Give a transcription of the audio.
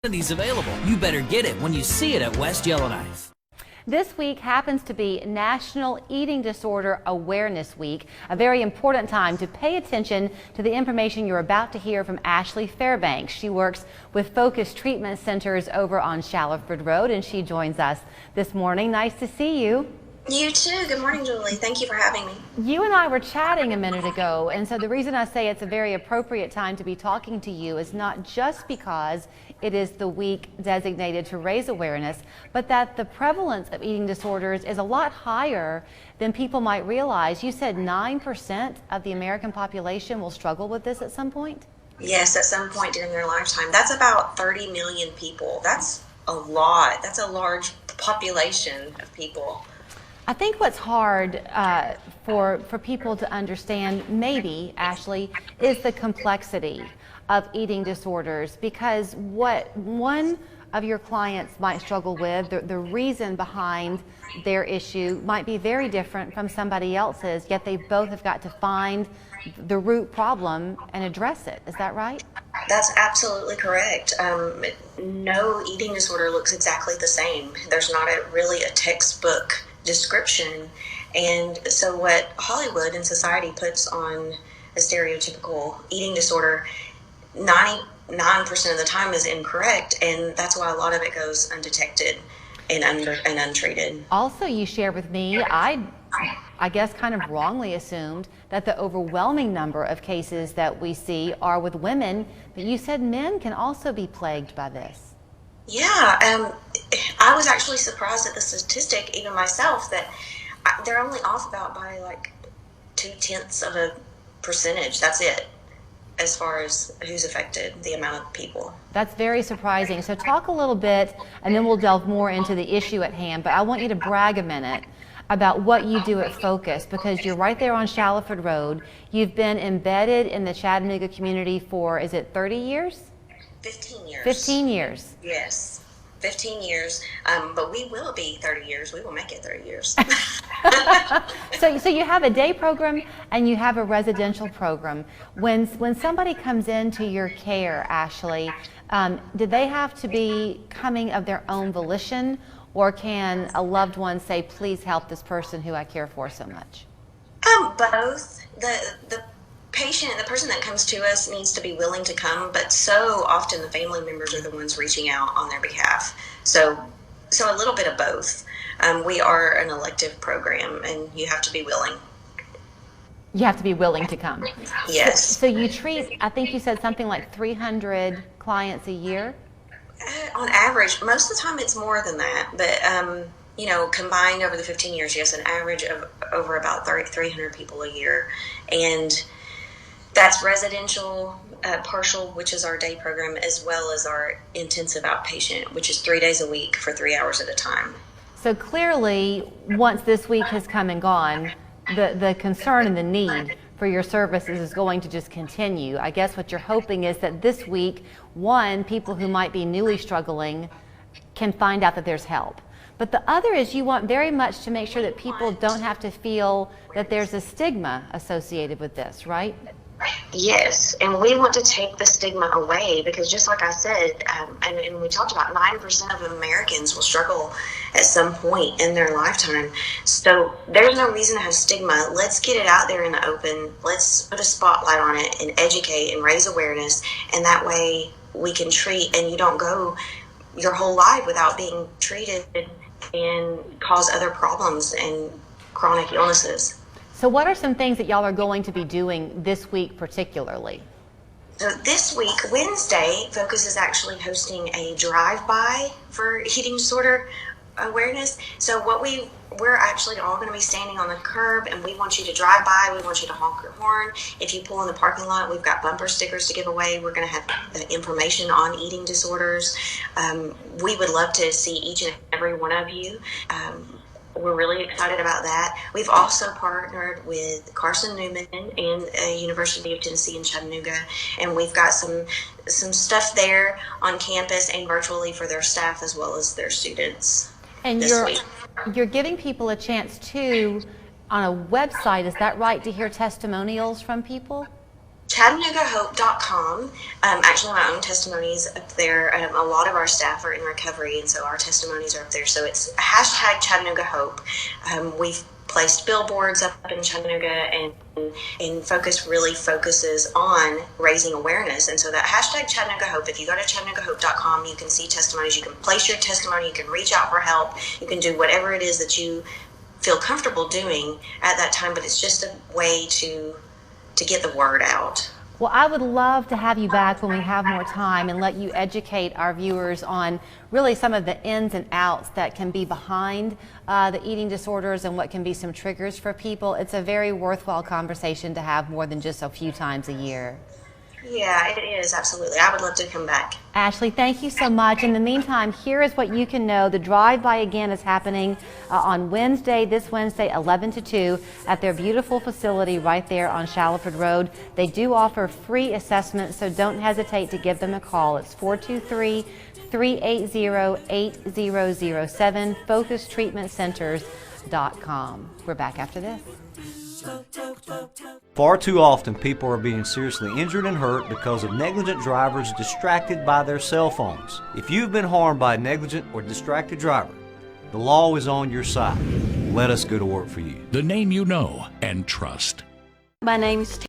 Opportunities available. You better get it when you see it at West Yellowknife. This week happens to be National Eating Disorder Awareness Week, a very important time to pay attention to the information you're about to hear from Ashley Fairbanks. She works with Focus Treatment Centers over on Shallowford Road, and she joins us this morning. Nice to see you. You too. Good morning, Julie. Thank you for having me. You and I were chatting a minute ago, and so the reason I say it's a very appropriate time to be talking to you is not just because it is the week designated to raise awareness, but that the prevalence of eating disorders is a lot higher than people might realize. You said 9% of the American population will struggle with this at some point? Yes, at some point during their lifetime. That's about 30 million people. That's a lot. That's a large population of people. I think what's hard for people to understand, maybe, Ashley, is the complexity of eating disorders, because what one of your clients might struggle with, the reason behind their issue might be very different from somebody else's, yet they both have got to find the root problem and address it. Is that right? That's absolutely correct. No eating disorder looks exactly the same. There's not really a textbook description. And so what Hollywood and society puts on a stereotypical eating disorder 99% of the time is incorrect, and that's why a lot of it goes undetected and untreated. Also, you shared with me, I guess kind of wrongly assumed that the overwhelming number of cases that we see are with women, but you said men can also be plagued by this. Yeah, I was actually surprised at the statistic, even myself, that they're only off about by like 0.2%. That's it, as far as who's affected, the amount of people. That's very surprising. So talk a little bit, and then we'll delve more into the issue at hand, but I want you to brag a minute about what you do at Focus, because you're right there on Shallowford Road. You've been embedded in the Chattanooga community for, is it 30 years? 15 years. 15 years. Yes, 15 years. But we will be 30 years. We will make it 30 years. So you have a day program and you have a residential program. When somebody comes into your care, Ashley, do they have to be coming of their own volition, or can a loved one say, please help this person who I care for so much? Both. The person that comes to us needs to be willing to come, but so often the family members are the ones reaching out on their behalf. So a little bit of both. We are an elective program, and you have to be willing. You have to be willing to come. Yes. So you treat, I think you said something like 300 clients a year? On average. Most of the time it's more than that, but combined over the 15 years, yes, an average of over about 300 people a year. And that's residential, partial, which is our day program, as well as our intensive outpatient, which is 3 days a week for 3 hours at a time. So clearly, once this week has come and gone, the concern and the need for your services is going to just continue. I guess what you're hoping is that this week, one, people who might be newly struggling can find out that there's help. But the other is you want very much to make sure that people don't have to feel that there's a stigma associated with this, right? Yes, and we want to take the stigma away, because just like I said, and we talked about, 9% of Americans will struggle at some point in their lifetime. So there's no reason to have stigma. Let's get it out there in the open. Let's put a spotlight on it and educate and raise awareness, and that way we can treat, and you don't go your whole life without being treated and cause other problems and chronic illnesses. So what are some things that y'all are going to be doing this week particularly? So this week, Wednesday, Focus is actually hosting a drive-by for eating disorder awareness. So we're actually all going to be standing on the curb, and we want you to drive by. We want you to honk your horn. If you pull in the parking lot, we've got bumper stickers to give away. We're going to have information on eating disorders. We would love to see each and every one of you. We're really excited about that. We've also partnered with Carson Newman and University of Tennessee in Chattanooga, and we've got some stuff there on campus and virtually for their staff as well as their students. And you're giving people a chance to, on a website, is that right, to hear testimonials from people? ChattanoogaHope.com. Actually, my own testimonies up there. A lot of our staff are in recovery, and so our testimonies are up there. So it's hashtag Chattanooga Hope. We've placed billboards up in Chattanooga, and Focus really focuses on raising awareness. And so that hashtag Chattanooga Hope, if you go to ChattanoogaHope.com, you can see testimonies. You can place your testimony. You can reach out for help. You can do whatever it is that you feel comfortable doing at that time, but it's just a way to get the word out. Well, I would love to have you back when we have more time and let you educate our viewers on really some of the ins and outs that can be behind the eating disorders and what can be some triggers for people. It's a very worthwhile conversation to have more than just a few times a year. Yeah, it is, absolutely. I would love to come back. Ashley, thank you so much. In the meantime, here is what you can know. The drive-by again is happening on Wednesday, this Wednesday, 11 to 2 at their beautiful facility right there on Shallowford Road. They do offer free assessments, so don't hesitate to give them a call. It's 423-380-8007, FocusTreatmentCenters.com. We're back after this. Far too often, people are being seriously injured and hurt because of negligent drivers distracted by their cell phones. If you've been harmed by a negligent or distracted driver, the law is on your side. Let us go to work for you. The name you know and trust. My name's